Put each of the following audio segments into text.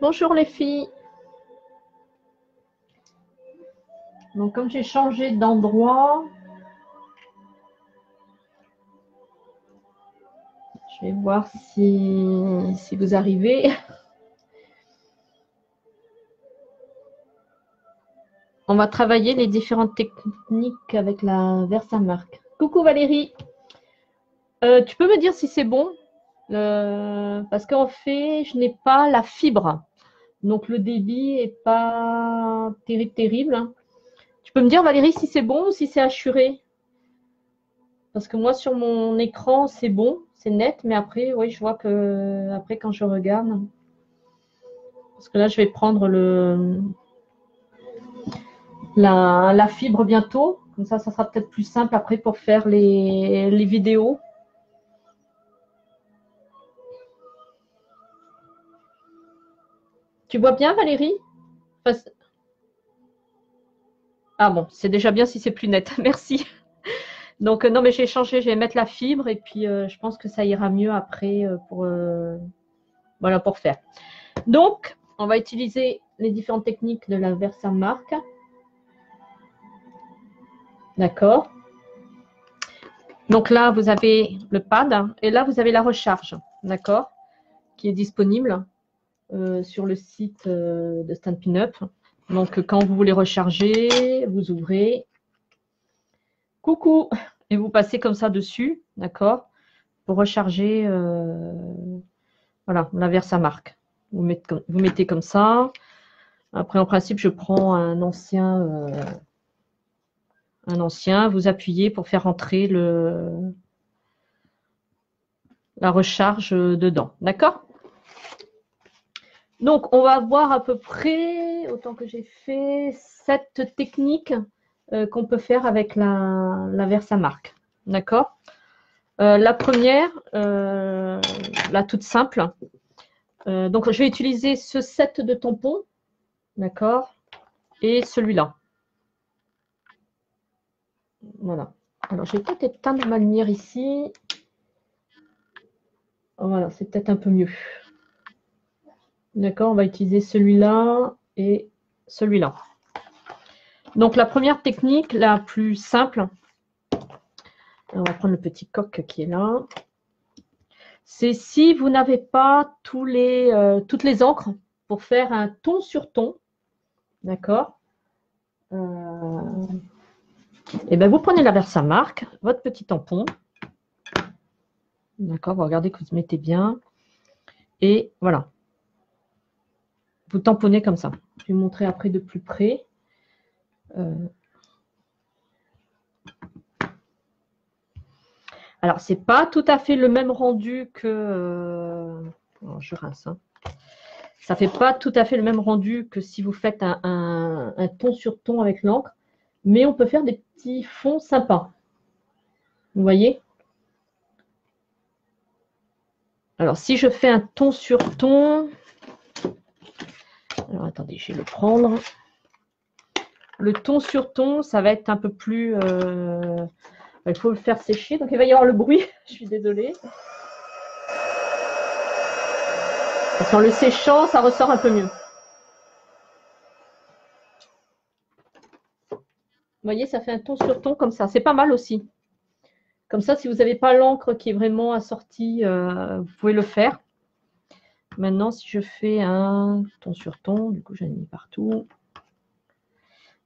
Bonjour les filles. Donc comme j'ai changé d'endroit, je vais voir si vous arrivez. On va travailler les différentes techniques avec la Versamark. Coucou Valérie. Tu peux me dire si c'est bon? Parce qu'en fait, je n'ai pas la fibre. Donc le débit n'est pas terrible. Tu peux me dire Valérie si c'est bon ou si c'est assuré? Parce que moi sur mon écran c'est bon, c'est net, mais après, oui, je vois que après quand je regarde, parce que là je vais prendre la fibre bientôt, comme ça sera peut-être plus simple après pour faire les vidéos. Tu vois bien Valérie? Enfin, ah bon, c'est déjà bien si c'est plus net, merci. Donc non mais j'ai changé, je vais mettre la fibre et puis je pense que ça ira mieux après voilà, pour faire. Donc on va utiliser les différentes techniques de la Versamark. D'accord. Donc là, vous avez le pad et là, vous avez la recharge, d'accord, qui est disponible sur le site de Stampin' Up. Donc, quand vous voulez recharger, vous ouvrez. Coucou! Et vous passez comme ça dessus, d'accord, pour recharger voilà, la Versamark. Vous mettez comme ça. Après, en principe, je prends un ancien, vous appuyez pour faire entrer la recharge dedans. D'accord? Donc, on va voir à peu près, autant que j'ai fait, 7 techniques qu'on peut faire avec la Versamark. D'accord? La première, la toute simple. Donc, je vais utiliser ce set de tampons. D'accord? Et celui-là. Voilà. Alors, je vais peut-être éteindre ma lumière ici. Voilà, c'est peut-être un peu mieux. D'accord, on va utiliser celui-là et celui-là. Donc, la première technique, la plus simple, on va prendre le petit coq qui est là, c'est si vous n'avez pas toutes les encres pour faire un ton sur ton, d'accord, et bien vous prenez la Versamark, votre petit tampon, d'accord, vous regardez que vous mettez bien, et voilà. Vous tamponnez comme ça. Je vais vous montrer après de plus près. Alors, c'est pas tout à fait le même rendu que... je rince. Hein. Ça fait pas tout à fait le même rendu que si vous faites un ton sur ton avec l'encre, mais on peut faire des petits fonds sympas. Vous voyez? Alors, si je fais un ton sur ton... Alors, attendez, je vais le prendre. Le ton sur ton, ça va être un peu plus... il faut le faire sécher, donc il va y avoir le bruit. Je suis désolée. Parce qu'en le séchant, ça ressort un peu mieux. Vous voyez, ça fait un ton sur ton comme ça. C'est pas mal aussi. Comme ça, si vous n'avez pas l'encre qui est vraiment assortie, vous pouvez le faire. Maintenant, si je fais un ton sur ton, du coup, j'en ai mis partout.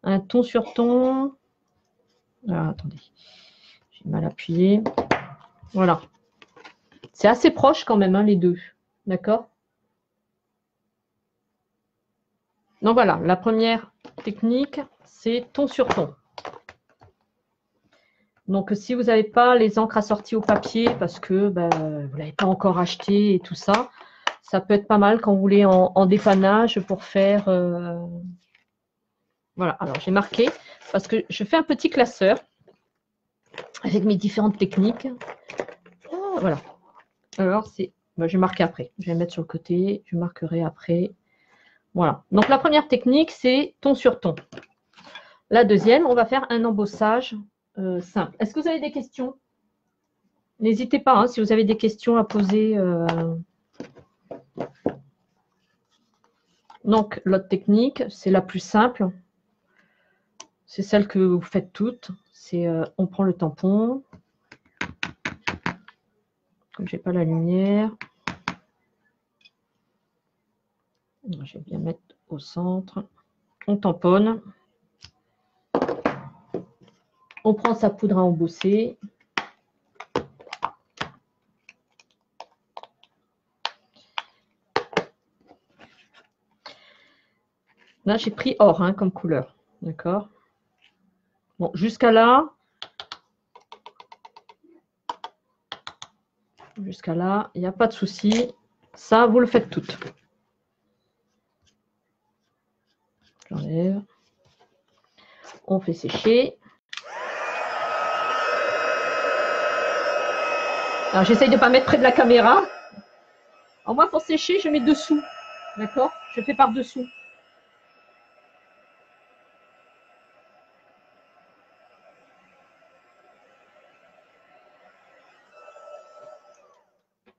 Un ton sur ton. Alors, attendez, j'ai mal appuyé. Voilà. C'est assez proche quand même, hein, les deux. D'accord? Donc voilà, la première technique, c'est ton sur ton. Donc, si vous n'avez pas les encres assorties au papier parce que vous ne l'avez pas encore acheté et tout ça, ça peut être pas mal quand vous voulez en dépannage pour faire... Voilà, alors j'ai marqué parce que je fais un petit classeur avec mes différentes techniques. Voilà. Alors, c'est... je vais marquer après. Je vais mettre sur le côté. Je marquerai après. Voilà. Donc, la première technique, c'est ton sur ton. La deuxième, on va faire un embossage simple. Est-ce que vous avez des questions? N'hésitez pas, hein, si vous avez des questions à poser. Donc, l'autre technique, c'est la plus simple. C'est celle que vous faites toutes. C'est on prend le tampon. Comme je n'ai pas la lumière. Je vais bien mettre au centre. On tamponne. On prend sa poudre à embosser. Là, j'ai pris or comme couleur. D'accord? Bon, jusqu'à là, il n'y a pas de souci. Ça, vous le faites toutes. J'enlève. On fait sécher. Alors, j'essaye de ne pas mettre près de la caméra. Alors, moi, pour sécher, je mets dessous. D'accord? Je fais par-dessous.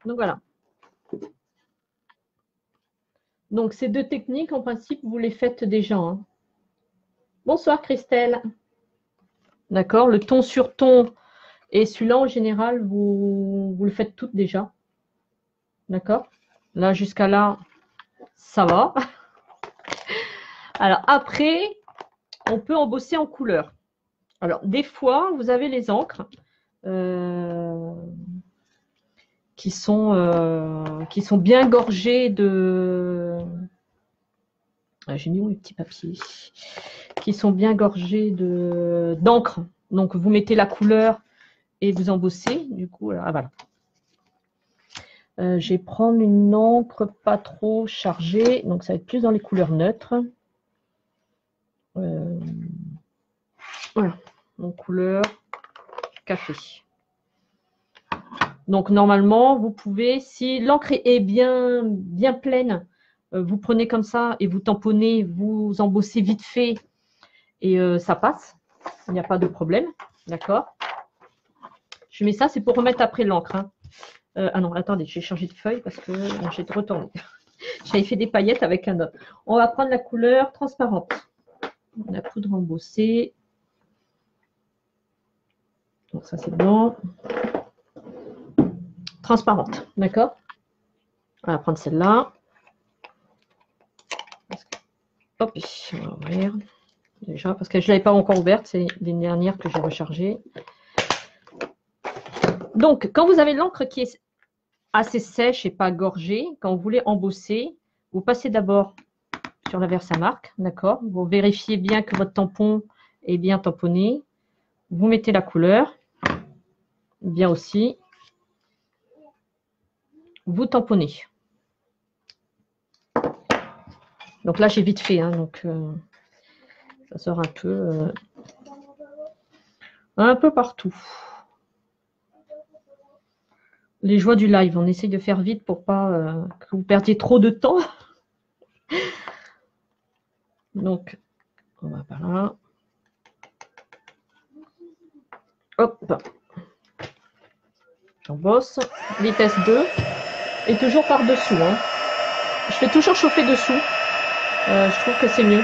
Donc, voilà. Donc, ces deux techniques, en principe, vous les faites déjà. Hein. Bonsoir, Christelle. D'accord? Le ton sur ton et celui-là, en général, vous le faites toutes déjà. D'accord? Là, jusqu'à là, ça va. Alors, après, on peut embosser en couleur. Alors, des fois, vous avez les encres qui sont bien gorgées de... Ah, j'ai mis où les petits papiers? Qui sont bien gorgées d'encre. Donc, vous mettez la couleur et vous embossez. Du coup, ah, voilà. Je vais prendre une encre pas trop chargée. Donc, ça va être plus dans les couleurs neutres. Voilà. Donc, couleur café. Donc, normalement, vous pouvez, si l'encre est bien pleine, vous prenez comme ça et vous tamponnez, vous embossez vite fait et ça passe. Il n'y a pas de problème. D'accord? Je mets ça, c'est pour remettre après l'encre. Hein. Ah non, attendez, j'ai changé de feuille parce que j'ai retourné. J'avais fait des paillettes avec un autre. On va prendre la couleur transparente. La poudre embossée. Donc ça, c'est blanc. Transparente, d'accord? On va prendre celle-là. Hop, on va ouvrir. Déjà, parce que je ne l'avais pas encore ouverte, c'est les dernières que j'ai rechargées. Donc, quand vous avez l'encre qui est assez sèche et pas gorgée, quand vous voulez embosser, vous passez d'abord sur la Versamark, d'accord? Vous vérifiez bien que votre tampon est bien tamponné. Vous mettez la couleur, bien aussi. Vous tamponnez. Donc là, j'ai vite fait, donc ça sort un peu partout. Les joies du live, on essaye de faire vite pour pas que vous perdiez trop de temps. Donc, on va par là. Hop. J'embosse. Vitesse 2. Et toujours par-dessous. Hein. Je fais toujours chauffer dessous. Je trouve que c'est mieux.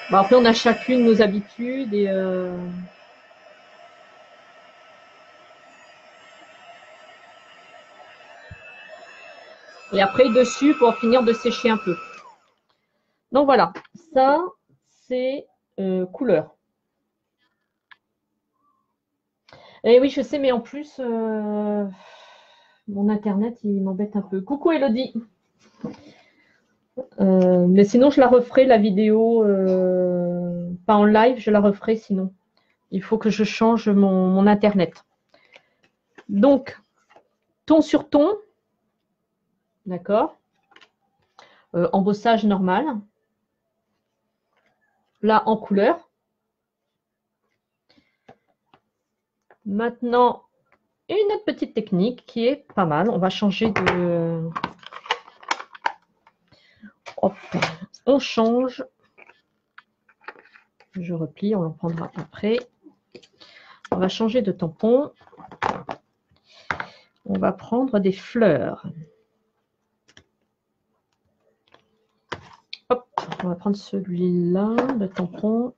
Bon, après, on a chacune nos habitudes et... Et après, dessus pour finir de sécher un peu. Donc voilà, ça, c'est couleur. Et oui, je sais, mais en plus, mon Internet, il m'embête un peu. Coucou Elodie. Mais sinon, je la referai, la vidéo, pas en live, je la referai sinon. Il faut que je change mon Internet. Donc, ton sur ton, d'accord. Embossage normal. Là, en couleur. Maintenant, une autre petite technique qui est pas mal. On va changer de... Hop, on change. Je replie, on en prendra après. On va changer de tampon. On va prendre des fleurs. On va prendre celui-là, le tampon.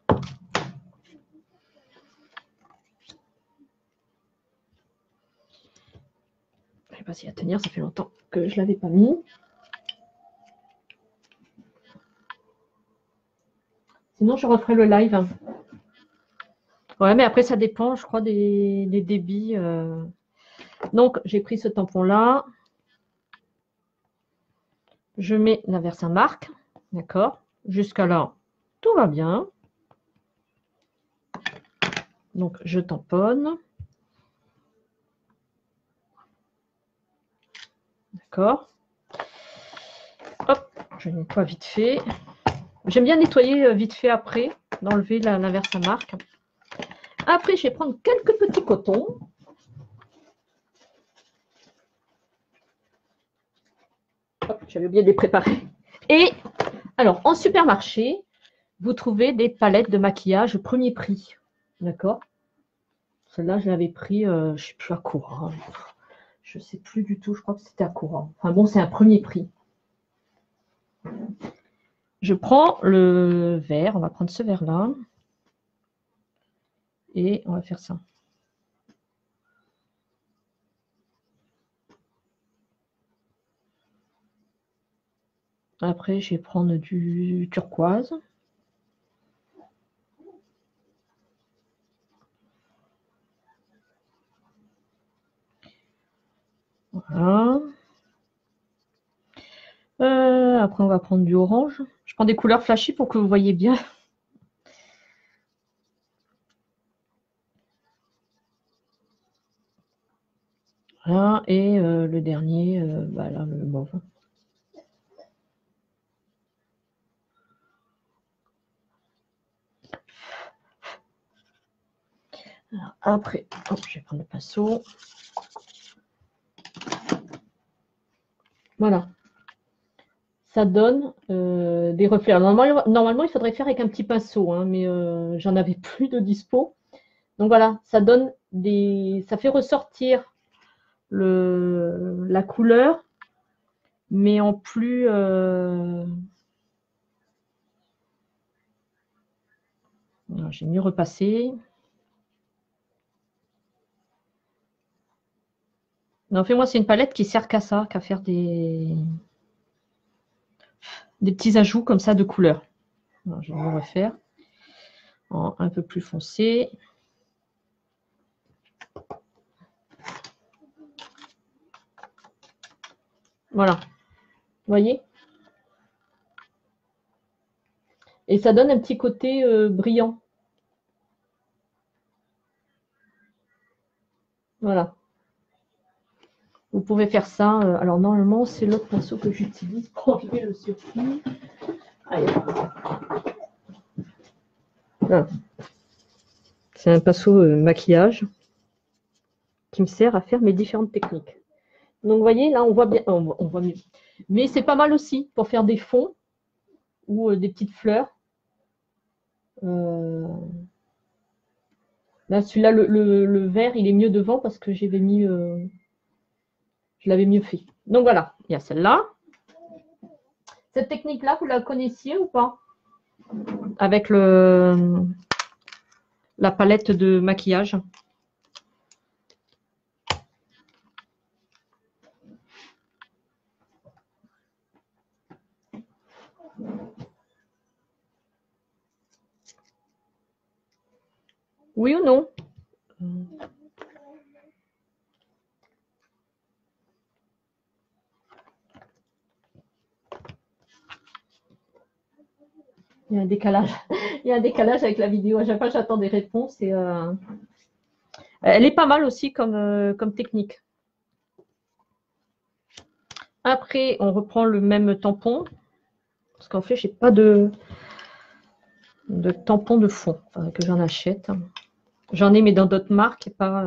Je ne sais pas s'il va tenir, ça fait longtemps que je ne l'avais pas mis. Sinon, je referai le live. Ouais, mais après, ça dépend, je crois, des débits. Donc, j'ai pris ce tampon-là. Je mets la Versa marque. D'accord. Jusqu'à là, tout va bien. Donc, je tamponne. D'accord. Hop, je nettoie vite fait. J'aime bien nettoyer vite fait après, d'enlever la Versa marque. Après, je vais prendre quelques petits cotons. J'avais oublié de les préparer. Et alors, en supermarché, vous trouvez des palettes de maquillage premier prix. D'accord. Celle-là, je l'avais pris, je ne sais plus à courant. Je ne sais plus du tout, je crois que c'était à courant. Enfin bon, c'est un premier prix. Je prends le verre, on va prendre ce verre-là. Et on va faire ça. Après, je vais prendre du turquoise. Voilà. Après, on va prendre du orange. Je prends des couleurs flashy pour que vous voyez bien. Voilà. Et le dernier, voilà, le mauve. Alors, après, hop, je vais prendre le pinceau. Voilà. Ça donne des reflets. Normalement, il faudrait faire avec un petit pinceau, hein, mais j'en avais plus de dispo. Donc voilà, ça donne ça fait ressortir la couleur, mais en plus. J'ai mieux repassé. Non, fais-moi, c'est une palette qui sert qu'à ça, qu'à faire des petits ajouts comme ça de couleurs. Alors, je vais le refaire en un peu plus foncé. Voilà. Vous voyez? Et ça donne un petit côté brillant. Voilà. Vous pouvez faire ça. Alors, normalement, c'est l'autre pinceau que j'utilise pour enlever le surplus. Voilà. C'est un pinceau maquillage qui me sert à faire mes différentes techniques. Donc, vous voyez, là, on voit bien. On voit mieux. Mais c'est pas mal aussi pour faire des fonds ou des petites fleurs. Là, celui-là, le vert, il est mieux devant parce que je l'avais mieux fait. Donc voilà, il y a celle-là. Cette technique-là, vous la connaissiez ou pas? Avec la palette de maquillage. Oui ou non? Il y a un décalage. Il y a un décalage avec la vidéo. À chaque fois, j'attends des réponses. Et, elle est pas mal aussi comme technique. Après, on reprend le même tampon. Parce qu'en fait, je n'ai pas de tampon de fond. Enfin, que j'en achète. J'en ai, mais dans d'autres marques et pas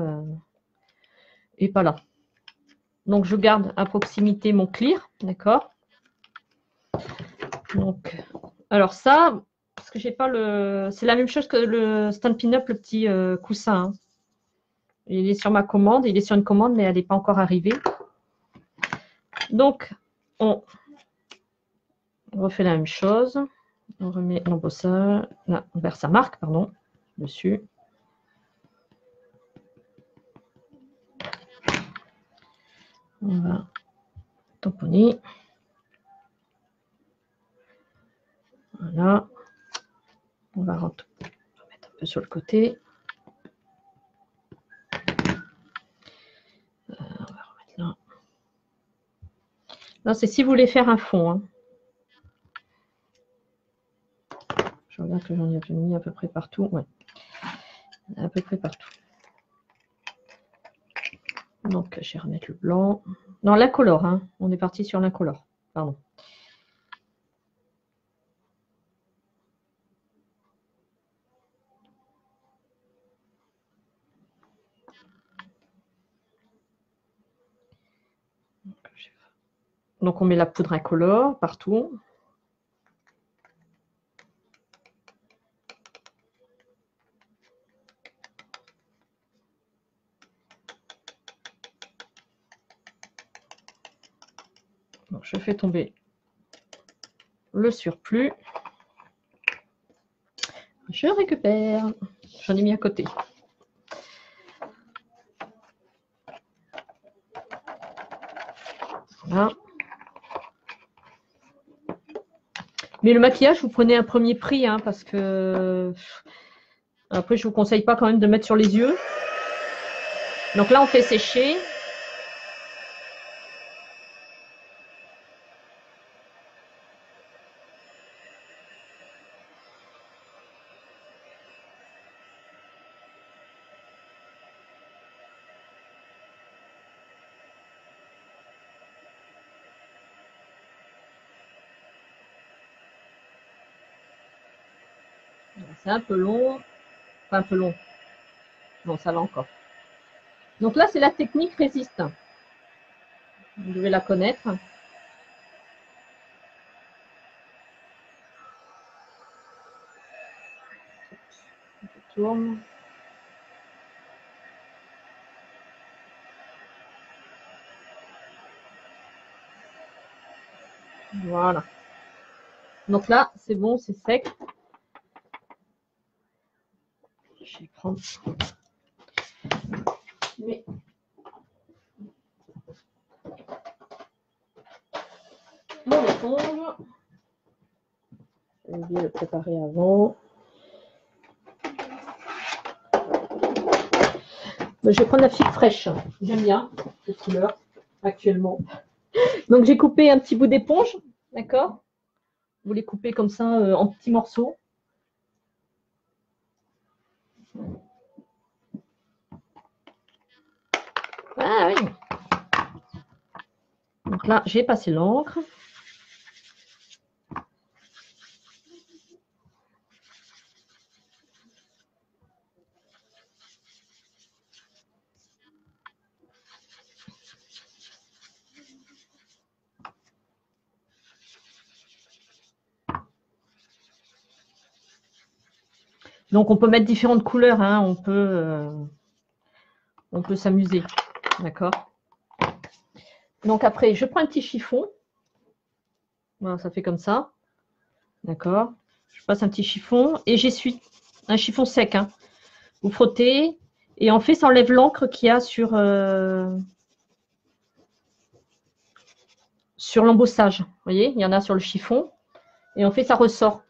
là. Donc, je garde à proximité mon clear. D'accord? Donc, alors ça, parce que j'ai pas le. C'est la même chose que le Stampin' Up, le petit coussin. Hein. Il est sur ma commande. Il est sur une commande, mais elle n'est pas encore arrivée. Donc, on refait la même chose. On remet l'embossage, là, vers sa marque, pardon, dessus. On va tamponner. Voilà. On va remettre un peu sur le côté. On va remettre là. Là, c'est si vous voulez faire un fond. Hein. Je regarde que j'en ai mis à peu près partout. Ouais. À peu près partout. Donc, je vais remettre le blanc. Non, l'incolore. Hein. On est parti sur l'incolore. Pardon. Donc, on met la poudre incolore partout. Donc, je fais tomber le surplus. Je récupère. J'en ai mis à côté. Voilà. Mais le maquillage, vous prenez un premier prix, hein, parce que après, je ne vous conseille pas quand même de mettre sur les yeux. Donc là, on fait sécher. C'est un peu long. Enfin, un peu long. Non, ça va encore. Donc là, c'est la technique résiste. Vous devez la connaître. Je tourne. Voilà. Donc là, c'est bon, c'est sec. Je vais prendre mon éponge. J'ai oublié de le préparer avant. Je vais prendre la figue fraîche. J'aime bien cette couleur actuellement. Donc j'ai coupé un petit bout d'éponge, d'accord? Vous les coupez comme ça en petits morceaux. Ah oui. Donc là, j'ai passé l'encre. Donc on peut mettre différentes couleurs, hein. On peut s'amuser, d'accord? Donc après, je prends un petit chiffon. Voilà, ça fait comme ça, d'accord? Je passe un petit chiffon et j'essuie un chiffon sec. Hein. Vous frottez et en fait, ça enlève l'encre qu'il y a sur l'embossage. Vous voyez, il y en a sur le chiffon et en fait, ça ressort.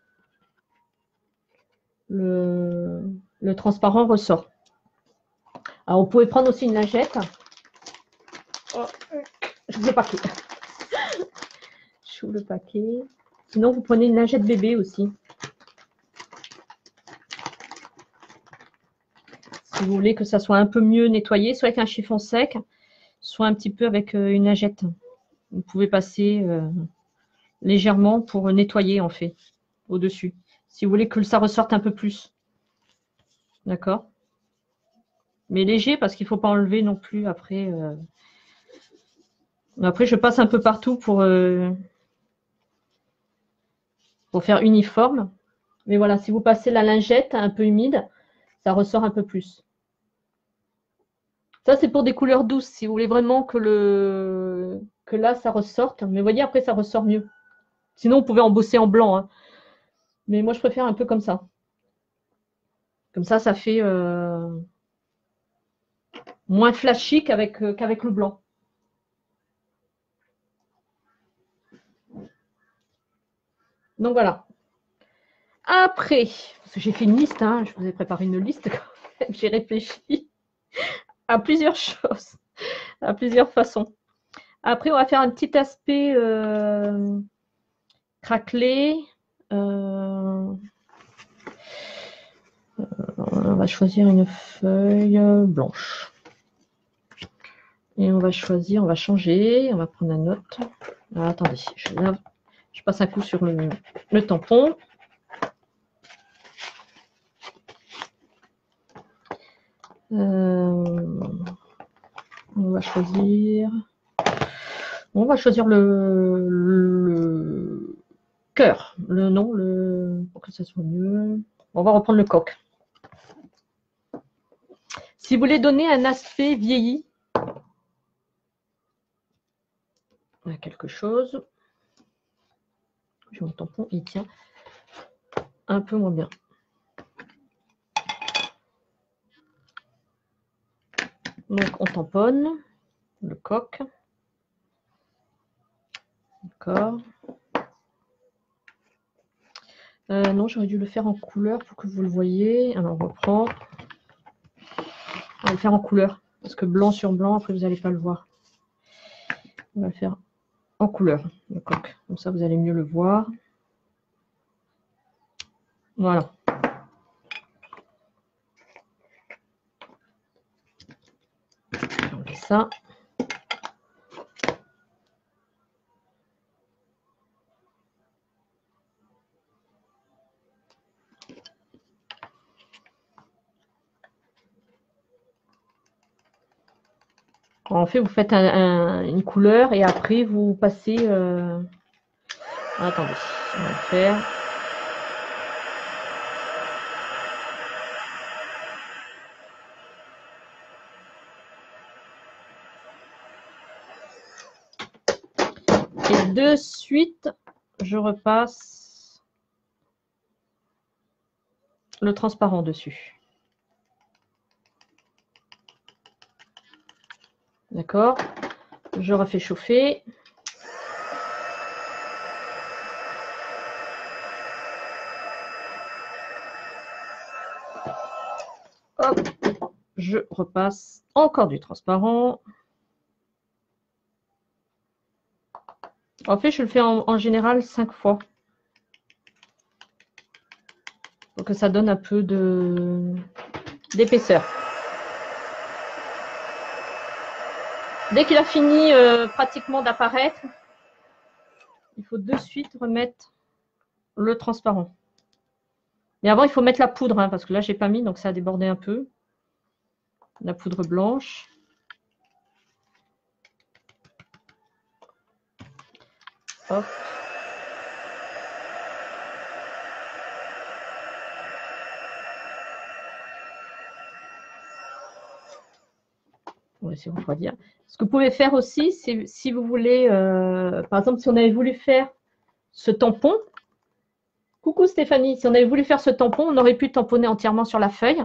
Le transparent ressort. Alors, vous pouvez prendre aussi une lingette. Oh, je vous ai paquet. Je ouvre le paquet. Sinon, vous prenez une lingette bébé aussi. Si vous voulez que ça soit un peu mieux nettoyé, soit avec un chiffon sec, soit un petit peu avec une lingette. Vous pouvez passer légèrement pour nettoyer en fait au-dessus. Si vous voulez que ça ressorte un peu plus. D'accord? Mais léger parce qu'il ne faut pas enlever non plus après. Après, je passe un peu partout pour faire uniforme. Mais voilà, si vous passez la lingette un peu humide, ça ressort un peu plus. Ça, c'est pour des couleurs douces. Si vous voulez vraiment que là, ça ressorte. Mais vous voyez, après, ça ressort mieux. Sinon, vous pouvez embosser en blanc. Hein. Mais moi, je préfère un peu comme ça. Comme ça fait moins flashy qu'avec le blanc. Donc voilà. Après, parce que j'ai fait une liste, hein, je vous ai préparé une liste quand même, j'ai réfléchi à plusieurs choses, à plusieurs façons. Après, on va faire un petit aspect craquelé. On va choisir une feuille blanche. Et on va choisir, on va changer, on va prendre un autre. Ah, attendez, je passe un coup sur le tampon. On va choisir. On va choisir le cœur, le nom, pour que ça soit mieux. On va reprendre le coq. Si vous voulez donner un aspect vieilli à quelque chose, mon tampon, il tient un peu moins bien. Donc, on tamponne le coq. D'accord. Non, j'aurais dû le faire en couleur pour que vous le voyez. Alors, on reprend. On va le faire en couleur. Parce que blanc sur blanc, après, vous n'allez pas le voir. On va le faire en couleur, le coq. Comme ça, vous allez mieux le voir. Voilà. On fait ça. En fait, vous faites une couleur et après, vous passez... Attendez, on va le faire. Et de suite, je repasse le transparent dessus. D'accord? Je refais chauffer. Hop, je repasse encore du transparent. En fait, je le fais en général 5 fois. Pour que ça donne un peu d'épaisseur. Dès qu'il a fini pratiquement d'apparaître, il faut de suite remettre le transparent. Mais avant, il faut mettre la poudre, hein, parce que là, je n'ai pas mis, donc ça a débordé un peu. La poudre blanche. Hop. On va essayer de refroidir. Ce que vous pouvez faire aussi, c'est si vous voulez, par exemple, si on avait voulu faire ce tampon, coucou Stéphanie, si on avait voulu faire ce tampon, on aurait pu tamponner entièrement sur la feuille.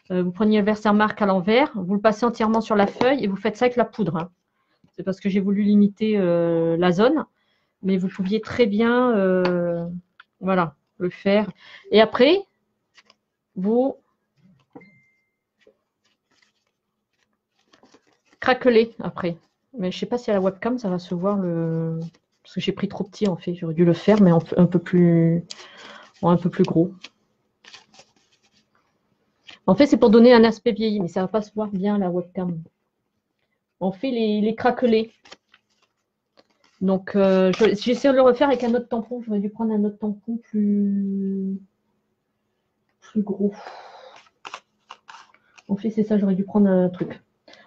Vous preniez le Versamark à l'envers, vous le passez entièrement sur la feuille et vous faites ça avec la poudre. Hein. C'est parce que j'ai voulu limiter la zone, mais vous pouviez très bien voilà, le faire. Et après, vous craquelez après. Mais je ne sais pas si à la webcam, ça va se voir le... Parce que j'ai pris trop petit en fait. J'aurais dû le faire, mais un peu plus gros. En fait, c'est pour donner un aspect vieilli, mais ça ne va pas se voir bien à la webcam. On fait les craquelés. Donc, j'essaie de le refaire avec un autre tampon. J'aurais dû prendre un autre tampon plus gros. En fait, c'est ça, j'aurais dû prendre un truc.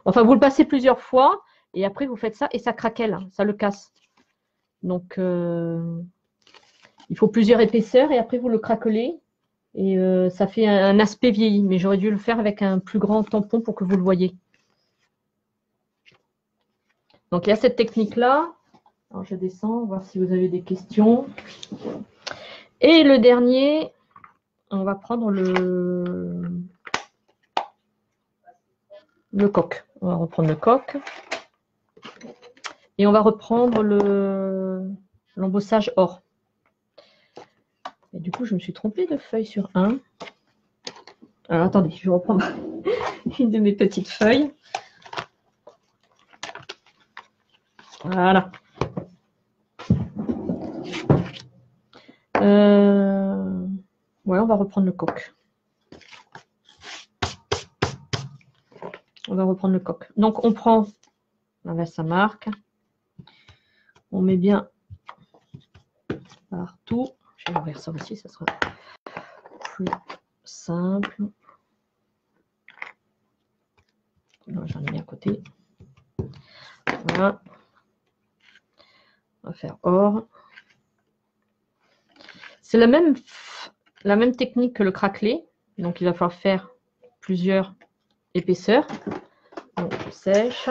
Enfin, vous le passez plusieurs fois et après, vous faites ça et ça craquelle, ça le casse. Donc, il faut plusieurs épaisseurs et après, vous le craquelez et ça fait un aspect vieilli. Mais j'aurais dû le faire avec un plus grand tampon pour que vous le voyez. Donc, il y a cette technique-là. Alors, je descends, voir si vous avez des questions. Et le dernier, on va prendre le coq. On va reprendre le coq. Et on va reprendre l'embossage or. Et du coup, je me suis trompée de feuille sur un. Alors, attendez, je vais reprendre une de mes petites feuilles. Voilà. Ouais, on va reprendre le coq. On va reprendre le coq. Donc, on prend avec sa marque. On met bien partout. Je vais ouvrir ça aussi, ça sera plus simple. J'en ai mis à côté. Voilà. On va faire or. C'est la même technique que le craquelé. Donc, il va falloir faire plusieurs épaisseurs. Donc, on sèche.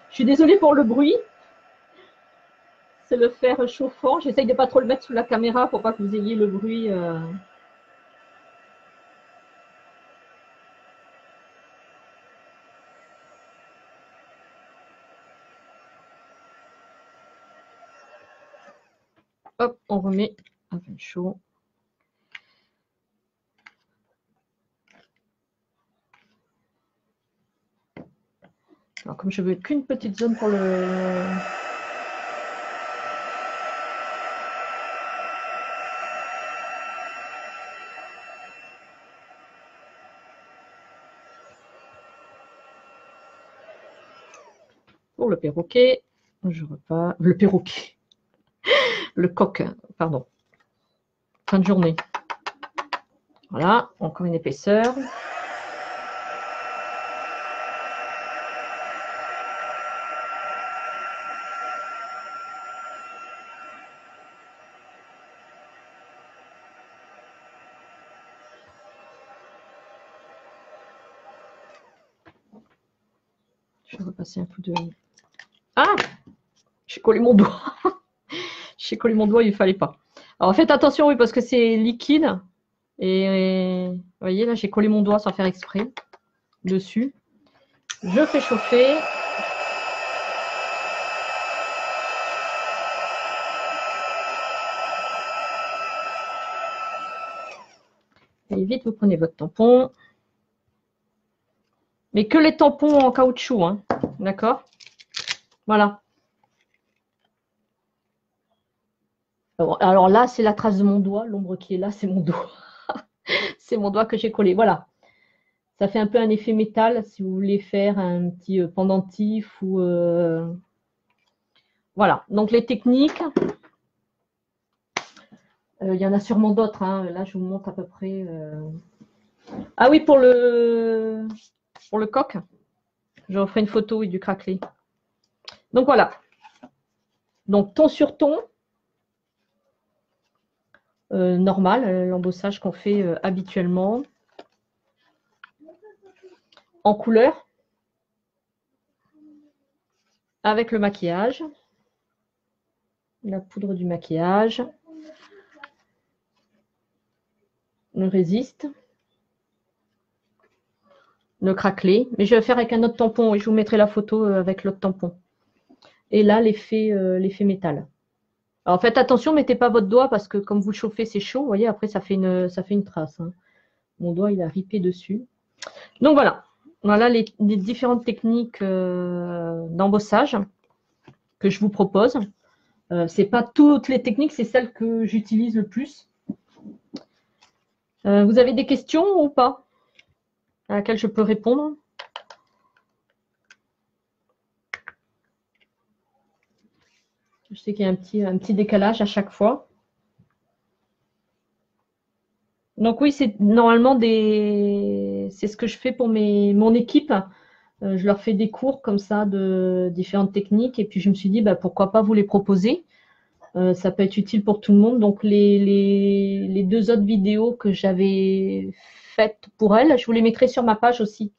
Je suis désolée pour le bruit. C'est le fer chauffant. J'essaye de ne pas trop le mettre sous la caméra pour pas que vous ayez le bruit. Hop, on remet à peine chaud. Alors, comme je veux qu'une petite zone pour le... Pour le perroquet, je repars. Le perroquet. Le coq, pardon. Fin de journée. Voilà, encore une épaisseur. Je vais repasser un peu de... Ah! J'ai collé mon doigt. J'ai collé mon doigt, il ne fallait pas. Alors faites attention, oui, parce que c'est liquide. Et vous voyez, là, j'ai collé mon doigt sans faire exprès dessus. Je fais chauffer. Et vite, vous prenez votre tampon. Mais que les tampons en caoutchouc, hein, d'accord? Voilà. Alors là, c'est la trace de mon doigt. L'ombre qui est là, c'est mon doigt. C'est mon doigt que j'ai collé. Voilà. Ça fait un peu un effet métal si vous voulez faire un petit pendentif ou... Voilà. Donc, les techniques, il y en a sûrement d'autres. Hein. Là, je vous montre à peu près... Ah oui, pour le coq, je referai une photo du craquelé. Donc, voilà. Donc, ton sur ton. Normal, l'embossage qu'on fait habituellement. En couleur. Avec le maquillage. La poudre du maquillage. Le résiste. Le craquelé. Mais je vais faire avec un autre tampon et je vous mettrai la photo avec l'autre tampon. Et là, l'effet métal. Alors faites attention, mettez pas votre doigt parce que comme vous le chauffez, c'est chaud. Vous voyez, après, ça fait une trace. Hein. Mon doigt, il a ripé dessus. Donc voilà. Voilà les différentes techniques d'embossage que je vous propose. Ce n'est pas toutes les techniques, c'est celles que j'utilise le plus. Vous avez des questions ou pas à laquelle je peux répondre? Je sais qu'il y a un petit décalage à chaque fois. Donc oui, c'est normalement c'est ce que je fais pour mon équipe. Je leur fais des cours comme ça de différentes techniques et puis je me suis dit pourquoi pas vous les proposer. Ça peut être utile pour tout le monde. Donc, les deux autres vidéos que j'avais faites pour elle, je vous les mettrai sur ma page aussi.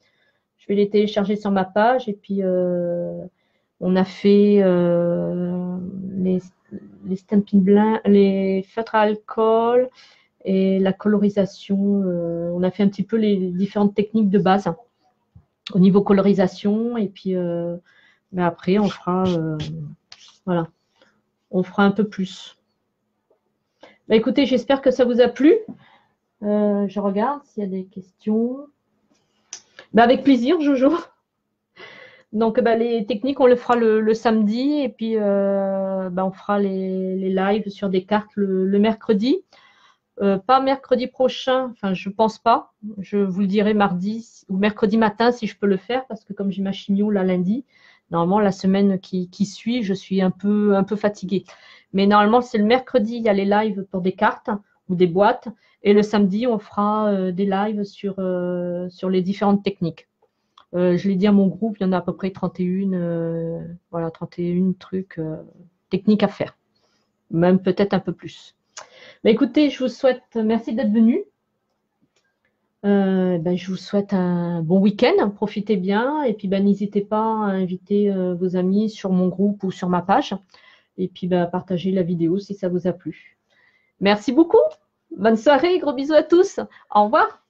Je vais les télécharger sur ma page. Et puis, on a fait les stampings blancs, les feutres à alcool et la colorisation. On a fait un petit peu les différentes techniques de base au niveau colorisation. Et puis, mais après, on fera, voilà, on fera un peu plus. Bah, écoutez, j'espère que ça vous a plu. Je regarde s'il y a des questions. Bah, avec plaisir, Jojo. Donc, bah, les techniques, on le fera le samedi et puis bah, on fera les lives sur des cartes le mercredi. Pas mercredi prochain, enfin, je pense pas. Je vous le dirai mardi ou mercredi matin si je peux le faire parce que comme j'ai ma chimio là lundi, normalement la semaine qui suit, je suis un peu fatiguée. Mais normalement, c'est le mercredi, il y a les lives pour des cartes ou des boîtes. Et le samedi, on fera des lives sur les différentes techniques. Je l'ai dit à mon groupe, il y en a à peu près 31, voilà, 31 trucs techniques à faire. Même peut-être un peu plus. Mais écoutez, je vous souhaite, merci d'être venu. Je vous souhaite un bon week-end, profitez bien. Et puis n'hésitez pas à inviter vos amis sur mon groupe ou sur ma page. Et puis partagez la vidéo si ça vous a plu. Merci beaucoup. Bonne soirée, gros bisous à tous. Au revoir.